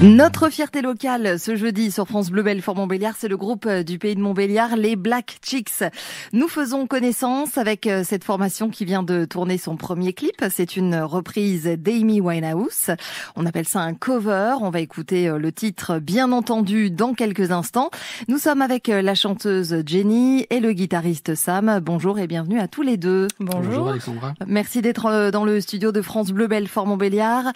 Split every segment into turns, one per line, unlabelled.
Notre fierté locale ce jeudi sur France Bleu Belfort-Montbéliard, c'est le groupe du pays de Montbéliard, les Black Chicks. Nous faisons connaissance avec cette formation qui vient de tourner son premier clip. C'est une reprise d'Amy Winehouse. On appelle ça un cover. On va écouter le titre bien entendu dans quelques instants. Nous sommes avec la chanteuse Jenny et le guitariste Sam. Bonjour et bienvenue à tous les deux.
Bonjour Alexandra.
Merci d'être dans le studio de France Bleu Belfort-Montbéliard.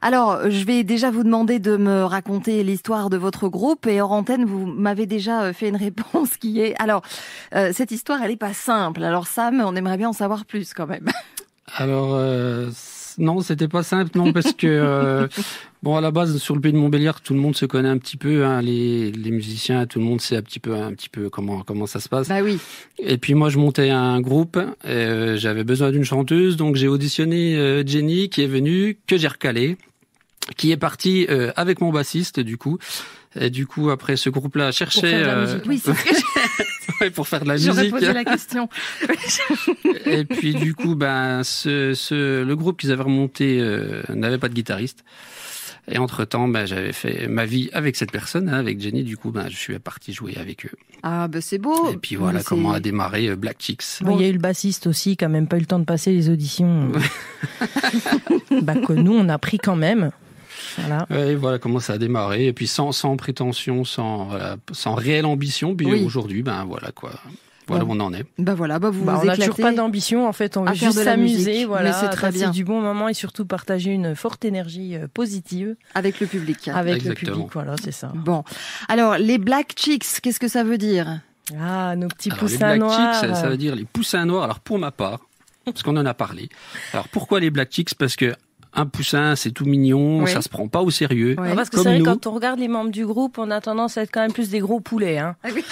Alors, je vais déjà vous demander de me raconter l'histoire de votre groupe et hors antenne, vous m'avez déjà fait une réponse qui est... Alors, cette histoire, elle est pas simple. Alors Sam, on aimerait bien en savoir plus quand même.
Alors, non, c'était pas simple, non, parce que... Bon, à la base, sur le pays de Montbéliard, tout le monde se connaît un petit peu, hein, les musiciens, tout le monde sait un petit peu comment ça se passe.
Bah oui.
Et puis moi, je montais un groupe, j'avais besoin d'une chanteuse, donc j'ai auditionné Jenny, qui est venue, que j'ai recalé, qui est partie avec mon bassiste, du coup. Et du coup, après, ce groupe-là cherchait...
Pour faire de la musique. Oui, c'est ce que
ouais, pour faire de la
J'aurais
musique.
posé la question.
Et puis du coup, le groupe qu'ils avaient remonté n'avait pas de guitariste. Et entre-temps, j'avais fait ma vie avec cette personne, hein, avec Jenny. Du coup, je suis parti jouer avec eux.
Ah, c'est beau.
Et puis voilà comment a démarré Black Chicks.
Bon, il y a eu le bassiste aussi, qui a même pas eu le temps de passer les auditions. Que nous, on a pris quand même. Voilà.
Et voilà comment ça a démarré. Et puis sans prétention, sans réelle ambition. Puis aujourd'hui, voilà quoi. Voilà où on en est.
Vous
on n'a toujours pas d'ambition, en fait, on veut juste s'amuser, voilà,
c'est très bien.
Du bon moment et surtout partager une forte énergie positive.
Avec le public.
Avec le public, voilà, c'est ça.
Bon, alors les Black Chicks, qu'est-ce que ça veut dire ?
Ah, nos petits poussins
les Black
noirs.
Chicks, ça veut dire les poussins noirs. Alors pour ma part, parce qu'on en a parlé. Alors pourquoi les Black Chicks ? Parce que un poussin, c'est tout mignon, ça se prend pas au sérieux.
Ouais. Parce que c'est vrai, quand on regarde les membres du groupe, on a tendance à être quand même plus des gros poulets. Hein.
Ah oui.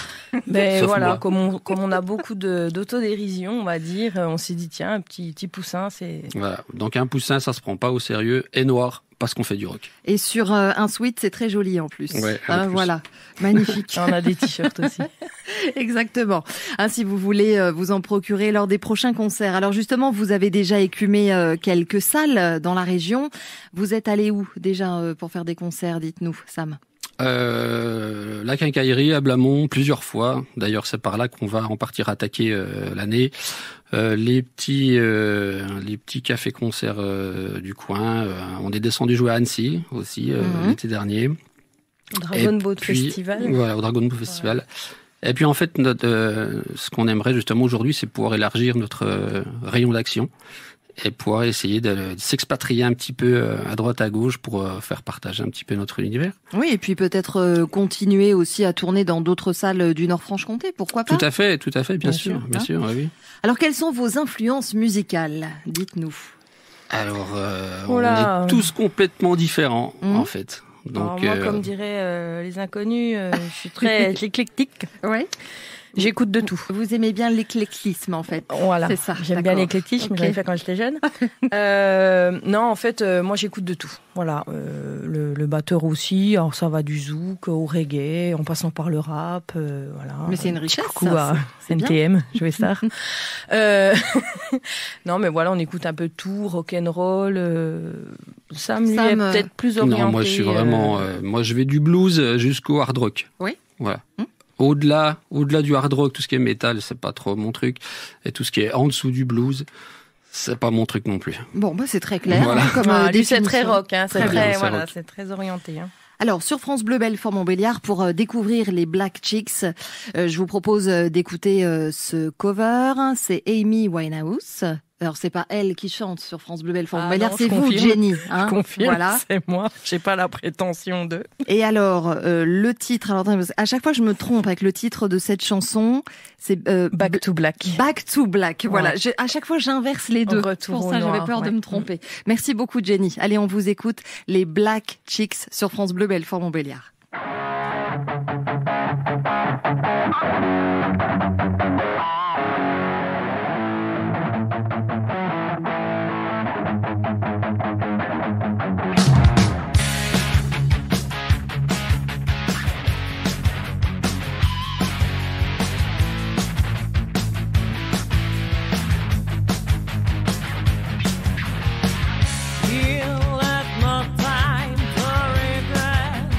Mais voilà, comme on a beaucoup d'autodérision, on va dire, on s'est dit, tiens, un petit poussin, c'est...
Voilà, donc un poussin, ça se prend pas au sérieux, et noir, parce qu'on fait du rock.
Et sur un sweat, c'est très joli en plus.
Ouais,
voilà, magnifique.
On a des t-shirts aussi.
Exactement. Si vous voulez vous en procurer lors des prochains concerts. Alors justement, vous avez déjà écumé quelques salles dans la région. Vous êtes allé où déjà pour faire des concerts, dites-nous, Sam ?
La Quincaillerie à Blamont plusieurs fois. D'ailleurs, c'est par là qu'on va en partir attaquer l'année. Les petits cafés-concerts du coin. On est descendu jouer à Annecy aussi l'été dernier.
Dragon Boat Festival.
Voilà, au Dragon Boat Festival. Et puis en fait, ce qu'on aimerait justement aujourd'hui, c'est pouvoir élargir notre rayon d'action et pouvoir essayer de s'expatrier un petit peu à droite à gauche pour faire partager un petit peu notre univers.
Oui, et puis peut-être continuer aussi à tourner dans d'autres salles du Nord-Franche-Comté, pourquoi pas ?
Tout à fait, bien sûr, oui.
Alors quelles sont vos influences musicales ? Dites-nous.
Alors, on est tous complètement différents en fait. Donc,
moi, comme diraient les inconnus, je suis très éclectique.
Ouais.
J'écoute de tout.
Vous aimez bien l'éclectisme, en fait.
Voilà.
C'est ça.
J'aime bien l'éclectisme, j'avais fait quand j'étais jeune. Non, en fait, moi, j'écoute de tout. Voilà. Le batteur aussi. Alors, ça va du zouk au reggae, en passant par le rap. Voilà.
Mais c'est une richesse,
coucou à NTM, Joey Star. Non, mais voilà, on écoute un peu tout, rock'n'roll. Sam, lui, est peut-être plus orienté.
Non, moi, je suis vraiment... moi, je vais du blues jusqu'au hard rock.
Oui.
Voilà. Au-delà du hard rock, tout ce qui est métal, c'est pas trop mon truc. Et tout ce qui est en dessous du blues, c'est pas mon truc non plus.
Bon, c'est très clair.
Voilà.
Lui, c'est très rock, hein.
Rock.
C'est très orienté. Hein.
Alors, sur France Bleu Belfort-Montbéliard, pour découvrir les Black Chicks, je vous propose d'écouter ce cover. C'est Amy Winehouse. Alors, c'est pas elle qui chante sur France Bleu Belfort-Montbéliard, c'est vous, Jenny.
Hein, je confirme, voilà. C'est moi. J'ai pas la prétention de...
Et alors, le titre, alors à chaque fois je me trompe avec le titre de cette chanson, c'est
Back to Black.
Back to Black, voilà. À chaque fois j'inverse les deux.
Pour
ça, j'avais peur de me tromper. Merci beaucoup, Jenny. Allez, on vous écoute les Black Chicks sur France Bleu Belfort-Montbéliard.
He'll have no time for regret.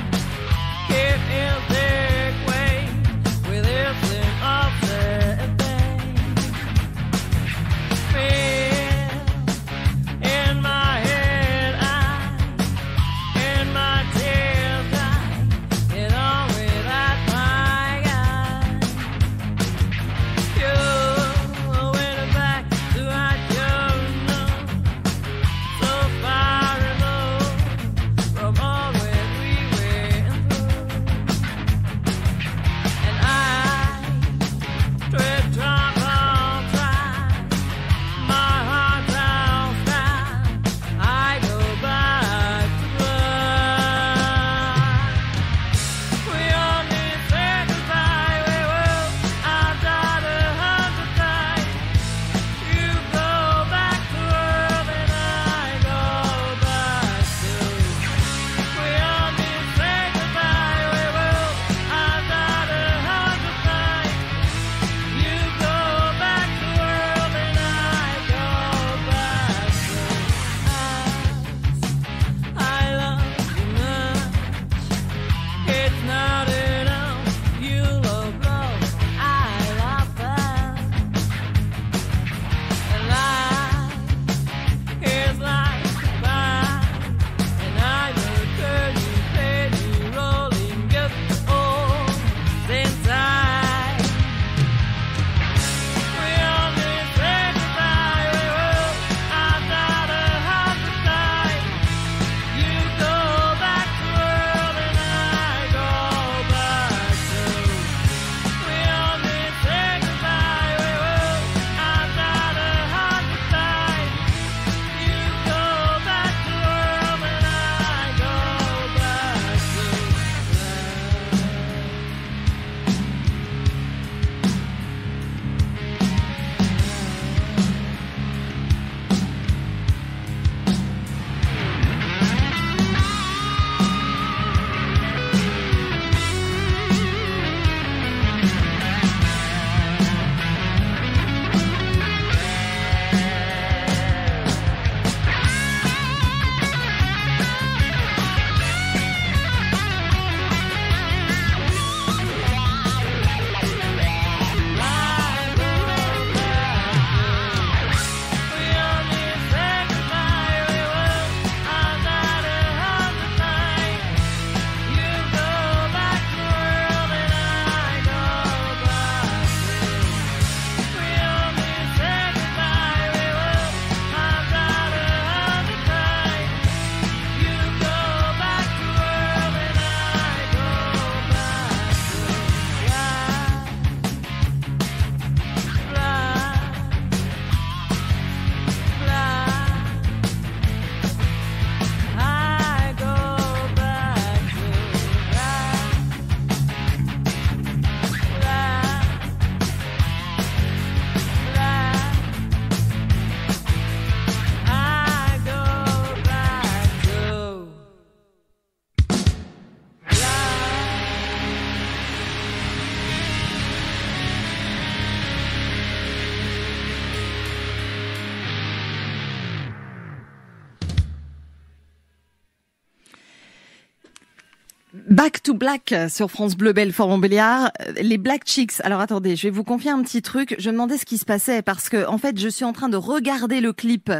Back to Black sur France Bleu Belfort-Montbéliard, les Black Chicks. Alors attendez, je vais vous confier un petit truc. Je me demandais ce qui se passait parce que en fait, je suis en train de regarder le clip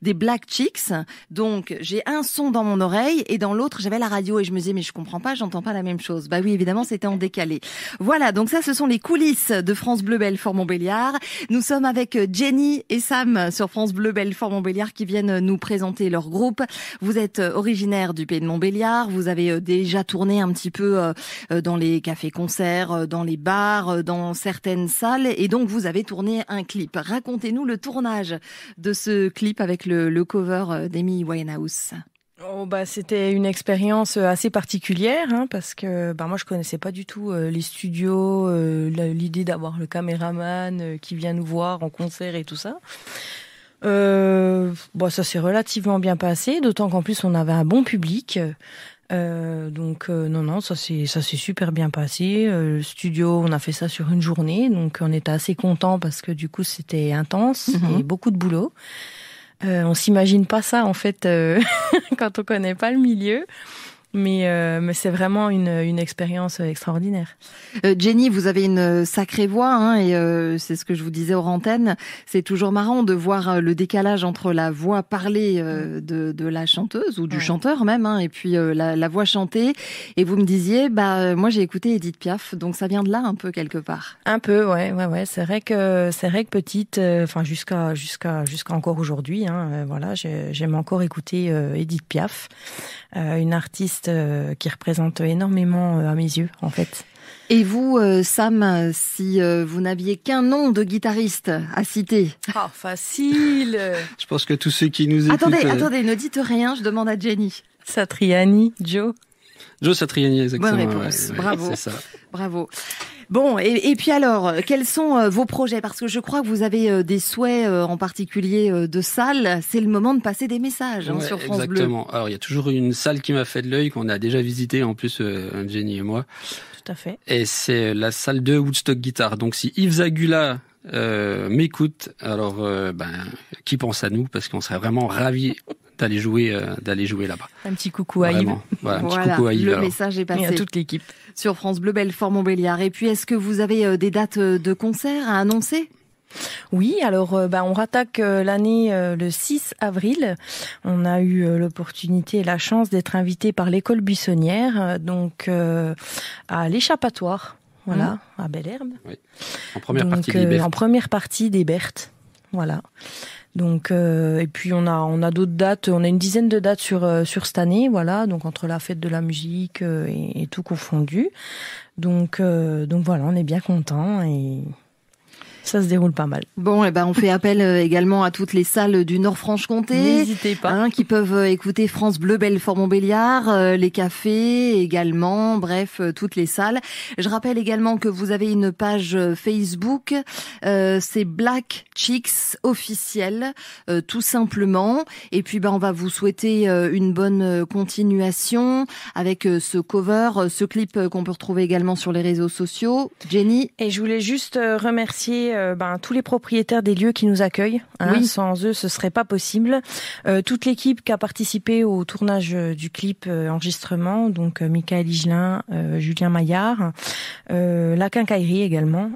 des Black Chicks. Donc, j'ai un son dans mon oreille et dans l'autre, j'avais la radio et je me disais mais je comprends pas, j'entends pas la même chose. Bah oui, évidemment, c'était en décalé. Voilà, donc ça ce sont les coulisses de France Bleu Belfort-Montbéliard. Nous sommes avec Jenny et Sam sur France Bleu Belfort-Montbéliard qui viennent nous présenter leur groupe. Vous êtes originaire du Pays de Montbéliard, vous avez déjà tourné un petit peu dans les cafés-concerts, dans les bars, dans certaines salles, et donc vous avez tourné un clip. Racontez-nous le tournage de ce clip avec le cover d'Amy Winehouse.
Oh bah c'était une expérience assez particulière parce que moi je connaissais pas du tout les studios, l'idée d'avoir le caméraman qui vient nous voir en concert et tout ça. Ça s'est relativement bien passé, d'autant qu'en plus on avait un bon public. Non, ça s'est super bien passé. Le studio, on a fait ça sur une journée, donc on était assez contents parce que du coup c'était intense et beaucoup de boulot. On s'imagine pas ça en fait quand on connaît pas le milieu. Mais c'est vraiment une expérience extraordinaire.
Jenny, vous avez une sacrée voix, et c'est ce que je vous disais hors antenne. C'est toujours marrant de voir le décalage entre la voix parlée de la chanteuse ou du chanteur même, et puis la voix chantée. Et vous me disiez, moi j'ai écouté Édith Piaf, donc ça vient de là un peu quelque part.
Un peu, ouais. C'est vrai que petite, jusqu'à encore aujourd'hui, voilà, j'aime encore écouter Édith Piaf, une artiste qui représente énormément à mes yeux, en fait.
Et vous, Sam, si vous n'aviez qu'un nom de guitariste à citer?
Ah, facile.
Je pense que tous ceux qui nous écoutent...
Attendez, ne dites rien, je demande à Jenny.
Satriani, Joe
Satriani, exactement.
Bonne réponse, bravo.
C'est ça.
Bravo. Bon, et puis alors, quels sont vos projets? Parce que je crois que vous avez des souhaits en particulier de salles. C'est le moment de passer des messages sur France Bleu.
Exactement. Alors, il y a toujours une salle qui m'a fait de l'œil, qu'on a déjà visitée en plus, Jenny et moi.
Tout à fait.
Et c'est la salle de Woodstock Guitar. Donc, si Yves Zagula m'écoute, alors qui pense à nous? Parce qu'on serait vraiment ravis d'aller jouer là-bas.
Un petit coucou à Yves.
Voilà, un petit coucou à Yves.
Le message est passé.
Et à toute l'équipe.
Sur France Bleu Belfort-Montbéliard. Et puis, est-ce que vous avez des dates de concert à annoncer?
Oui, alors on rattaque l'année le 6 avril. On a eu l'opportunité et la chance d'être invité par l'école buissonnière, à l'échappatoire, voilà, à Belle-Herbe.
Oui. En première partie des Berthes.
En première partie des Berthes, voilà. Donc et puis on a d'autres dates, on a une dizaine de dates sur cette année, voilà, donc entre la fête de la musique et tout confondu. Donc voilà, on est bien contents et ça se déroule pas mal.
Bon, on fait appel également à toutes les salles du Nord-Franche-Comté.
N'hésitez pas.
Qui peuvent écouter France Bleu Belfort-Montbéliard, les cafés également, bref, toutes les salles. Je rappelle également que vous avez une page Facebook, c'est Black Chicks officiel, tout simplement. Et puis, on va vous souhaiter une bonne continuation avec ce cover, ce clip qu'on peut retrouver également sur les réseaux sociaux. Jenny.
Et je voulais juste remercier tous les propriétaires des lieux qui nous accueillent. Oui. Sans eux, ce serait pas possible. Toute l'équipe qui a participé au tournage du clip enregistrement, donc Michael Higelin, Julien Maillard, la Quincaillerie également.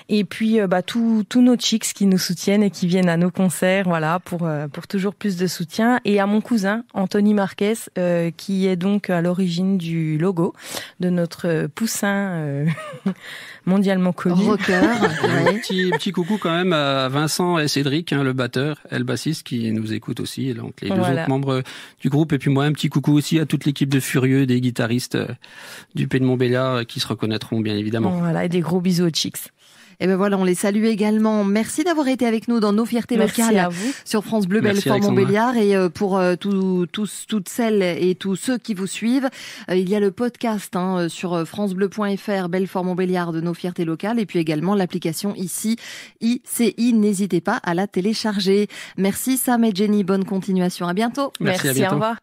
Et puis tous nos chicks qui nous soutiennent et qui viennent à nos concerts, voilà, pour toujours plus de soutien. Et à mon cousin Anthony Marquez, qui est donc à l'origine du logo de notre poussin mondialement connu.
Rocker.
Petit coucou quand même à Vincent et Cédric, le batteur, et le bassiste qui nous écoute aussi, et donc les deux autres membres du groupe. Et puis moi, un petit coucou aussi à toute l'équipe de Furieux, des guitaristes du Pays de Montbéliard qui se reconnaîtront bien évidemment.
Voilà, et des gros bisous aux chicks.
Et voilà, on les salue également. Merci d'avoir été avec nous dans Nos Fiertés Locales sur France Bleu Belfort-Montbéliard. Et pour toutes celles et tous ceux qui vous suivent, il y a le podcast sur francebleu.fr Belfort-Montbéliard de Nos Fiertés Locales, et puis également l'application ICI. N'hésitez pas à la télécharger. Merci Sam et Jenny, bonne continuation. À bientôt.
Merci, à bientôt. Au revoir.